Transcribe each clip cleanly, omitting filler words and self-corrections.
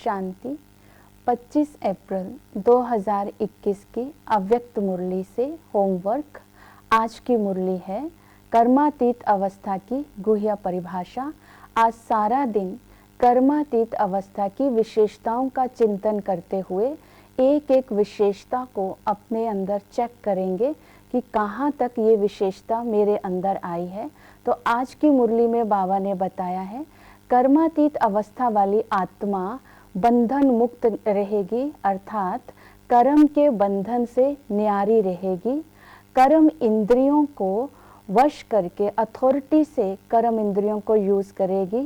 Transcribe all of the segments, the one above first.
शांति। 25 अप्रैल 2021 की अव्यक्त मुरली से होमवर्क। आज की मुरली है कर्मातीत अवस्था की गुह्य परिभाषा। आज सारा दिन कर्मातीत अवस्था की विशेषताओं का चिंतन करते हुए एक एक विशेषता को अपने अंदर चेक करेंगे कि कहाँ तक ये विशेषता मेरे अंदर आई है। तो आज की मुरली में बाबा ने बताया है कर्मातीत अवस्था वाली आत्मा बंधन मुक्त रहेगी, अर्थात कर्म के बंधन से न्यारी रहेगी। कर्म इंद्रियों को वश करके अथॉरिटी से कर्म इंद्रियों को यूज करेगी।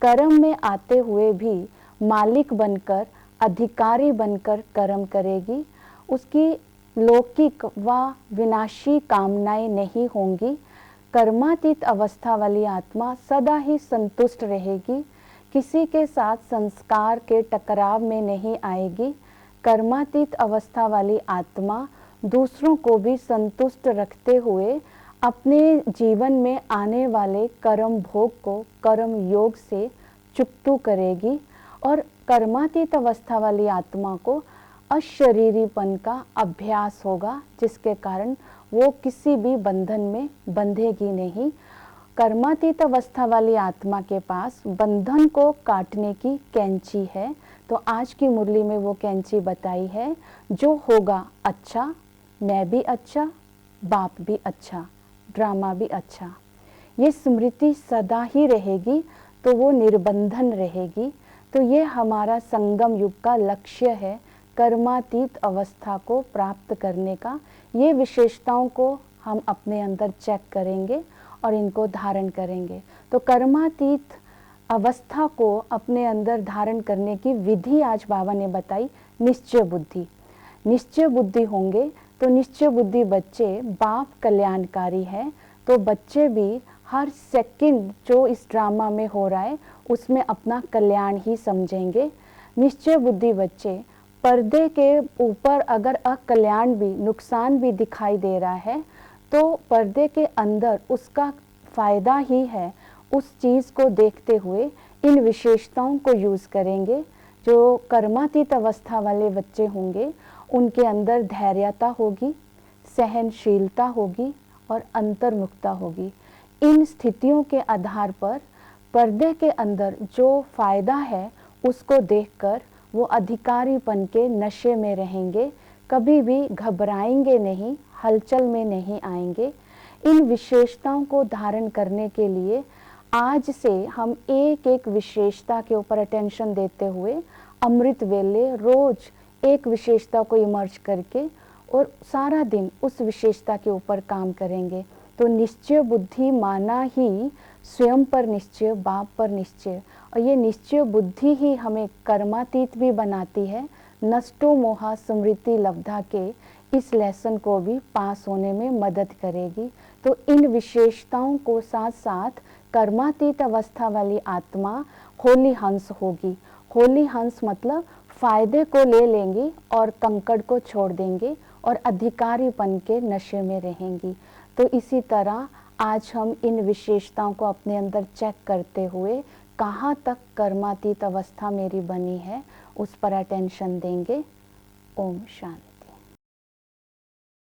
कर्म में आते हुए भी मालिक बनकर, अधिकारी बनकर कर्म करेगी। उसकी लौकिक व विनाशी कामनाएं नहीं होंगी। कर्मातीत अवस्था वाली आत्मा सदा ही संतुष्ट रहेगी, किसी के साथ संस्कार के टकराव में नहीं आएगी। कर्मातीत अवस्था वाली आत्मा दूसरों को भी संतुष्ट रखते हुए अपने जीवन में आने वाले कर्म भोग को कर्म योग से चुकतू करेगी। और कर्मातीत अवस्था वाली आत्मा को अशरीरीपन का अभ्यास होगा, जिसके कारण वो किसी भी बंधन में बंधेगी नहीं। कर्मातीत अवस्था वाली आत्मा के पास बंधन को काटने की कैंची है। तो आज की मुरली में वो कैंची बताई है, जो होगा अच्छा, मैं भी अच्छा, बाप भी अच्छा, ड्रामा भी अच्छा, ये स्मृति सदा ही रहेगी, तो वो निर्बंधन रहेगी। तो ये हमारा संगम युग का लक्ष्य है, कर्मातीत अवस्था को प्राप्त करने का। ये विशेषताओं को हम अपने अंदर चेक करेंगे और इनको धारण करेंगे। तो कर्मातीत अवस्था को अपने अंदर धारण करने की विधि आज बाबा ने बताई, निश्चय बुद्धि। निश्चय बुद्धि होंगे तो निश्चय बुद्धि बच्चे बाप कल्याणकारी है, तो बच्चे भी हर सेकंड जो इस ड्रामा में हो रहा है उसमें अपना कल्याण ही समझेंगे। निश्चय बुद्धि बच्चे पर्दे के ऊपर अगर अकल्याण भी, नुकसान भी दिखाई दे रहा है, तो पर्दे के अंदर उसका फायदा ही है। उस चीज़ को देखते हुए इन विशेषताओं को यूज़ करेंगे। जो कर्मातीत अवस्था वाले बच्चे होंगे उनके अंदर धैर्यता होगी, सहनशीलता होगी और अंतर्मुखता होगी। इन स्थितियों के आधार पर पर्दे के अंदर जो फायदा है उसको देखकर वो अधिकारीपन के नशे में रहेंगे, कभी भी घबराएंगे नहीं, हलचल में नहीं आएंगे। इन विशेषताओं को धारण करने के लिए आज से हम एक एक विशेषता के ऊपर अटेंशन देते हुए अमृत वेले रोज एक विशेषता को इमर्ज करके और सारा दिन उस विशेषता के ऊपर काम करेंगे। तो निश्चय बुद्धि माना ही स्वयं पर निश्चय, बाप पर निश्चय, और ये निश्चय बुद्धि ही हमें कर्मातीत भी बनाती है। नष्टो मोहा स्मृति लब्धा के इस लेसन को भी पास होने में मदद करेगी। तो इन विशेषताओं को साथ साथ कर्मातीत अवस्था वाली आत्मा होली हंस होगी। होली हंस मतलब फायदे को ले लेंगी और कंकड़ को छोड़ देंगे और अधिकारीपन के नशे में रहेंगी। तो इसी तरह आज हम इन विशेषताओं को अपने अंदर चेक करते हुए कहाँ तक कर्मातीत अवस्था मेरी बनी है उस पर अटेंशन देंगे। ओम शांति।